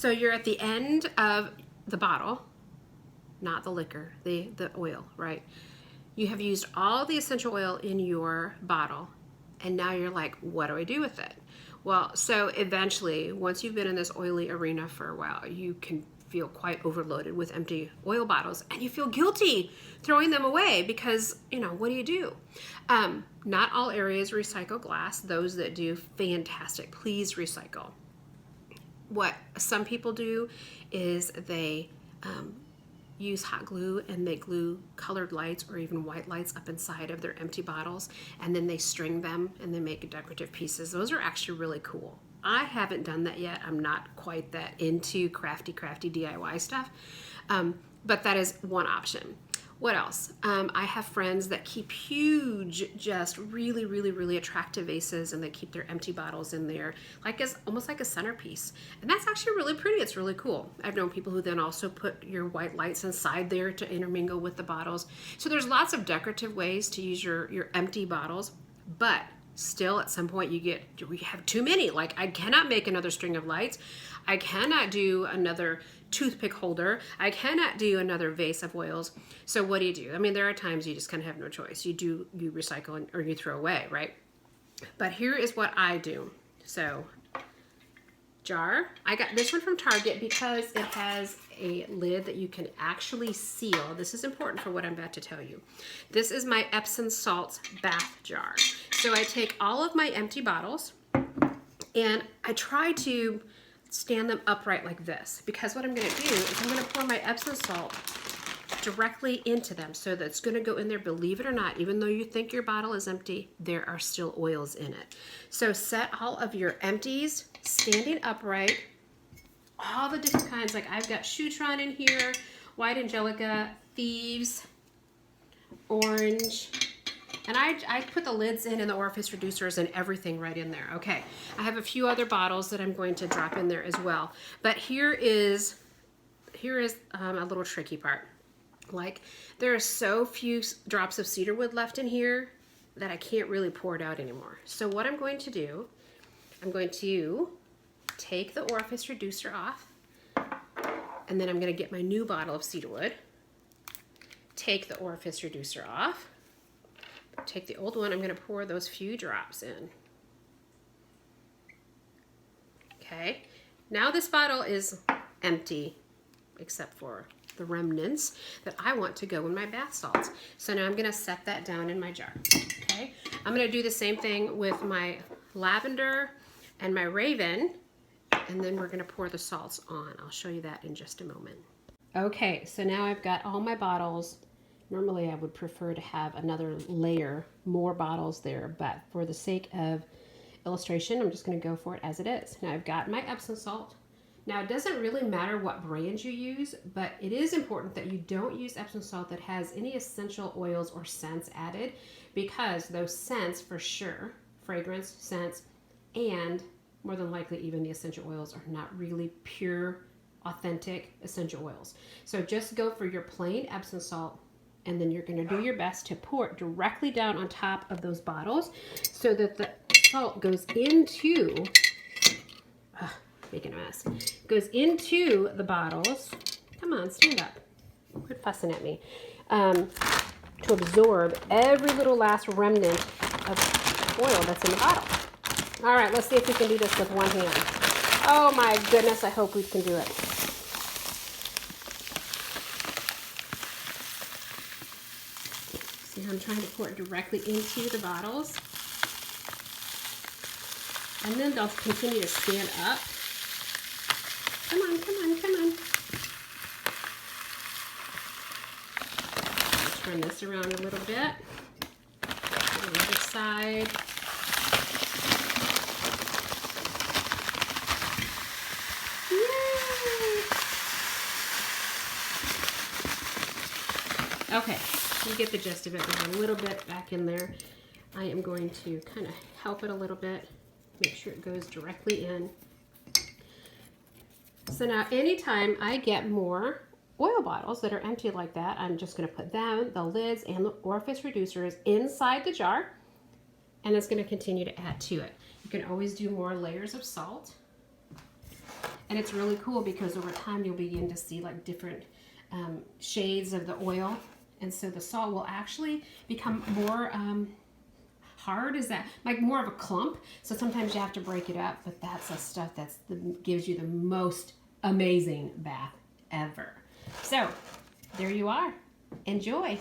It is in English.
So you're at the end of the bottle, not the liquor, the oil, right? You have used all the essential oil in your bottle, and now you're like, what do I do with it? Well, so eventually, once you've been in this oily arena for a while, you can feel quite overloaded with empty oil bottles, and you feel guilty throwing them away because, you know, what do you do? Not all areas recycle glass. Those that do, fantastic. Please recycle. What some people do is they use hot glue and they glue colored lights or even white lights up inside of their empty bottles, and then they string them and they make decorative pieces. Those are actually really cool. I haven't done that yet. I'm not quite that into crafty DIY stuff, but that is one option. What else? I have friends that keep huge, just really attractive vases, and they keep their empty bottles in there, like as almost like a centerpiece. And that's actually really pretty. It's really cool. I've known people who then also put your white lights inside there to intermingle with the bottles. So there's lots of decorative ways to use your empty bottles, but still at some point we have too many. Like, I cannot make another string of lights. I cannot do another toothpick holder. I cannot do another vase of oils. So what do? I mean, there are times you just kind of have no choice. You recycle or you throw away, right? But here is what I do. So jar, I got this one from Target because it has a lid that you can actually seal. This is important for what I'm about to tell you. This is my Epsom salts bath jar. So I take all of my empty bottles and I try to stand them upright like this, because what I'm going to do is I'm going to pour my Epsom salt directly into them. So that's going to go in there, believe it or not, even though you think your bottle is empty, there are still oils in it. So set all of your empties standing upright, all the different kinds. Like I've got Shutron in here, White Angelica, Thieves, Orange, and I put the lids in and the orifice reducers and everything right in there. Okay, I have a few other bottles that I'm going to drop in there as well. But here is a little tricky part. Like, there are so few drops of cedar wood left in here that I can't really pour it out anymore. So what I'm going to do, I'm going to take the orifice reducer off, and then I'm going to get my new bottle of cedar wood, take the orifice reducer off, take the old one, I'm going to pour those few drops in. Okay, now this bottle is empty except for the remnants that I want to go in my bath salts. So now I'm going to set that down in my jar. Okay, I'm going to do the same thing with my lavender and my raven, and then we're going to pour the salts on. I'll show you that in just a moment. Okay, so now I've got all my bottles. Normally I would prefer to have another layer, more bottles there, but for the sake of illustration, I'm just going to go for it as it is. Now I've got my Epsom salt. Now it doesn't really matter what brand you use, but it is important that you don't use Epsom salt that has any essential oils or scents added, because those scents, for sure, fragrance, scents, and more than likely even the essential oils, are not really pure, authentic essential oils. So just go for your plain Epsom salt, and then you're going to do your best to pour it directly down on top of those bottles so that the salt goes into, making a mess, goes into the bottles. Come on, stand up. Quit fussing at me. To absorb every little last remnant of oil that's in the bottle. All right, let's see if we can do this with one hand. Oh my goodness, I hope we can do it. See, I'm trying to pour it directly into the bottles. And then they'll continue to stand up. Come on, come on, come on. I'll turn this around a little bit. The other side. Yay! Okay, you get the gist of it. There's a little bit back in there. I am going to kind of help it a little bit. Make sure it goes directly in. So now anytime I get more oil bottles that are empty like that, I'm just going to put them, the lids, and the orifice reducers inside the jar, and it's going to continue to add to it. You can always do more layers of salt. And it's really cool because over time you'll begin to see like different shades of the oil. And so the salt will actually become more hard, is that like more of a clump, so sometimes you have to break it up, but that's the stuff that gives you the most amazing bath ever. So there you are. Enjoy.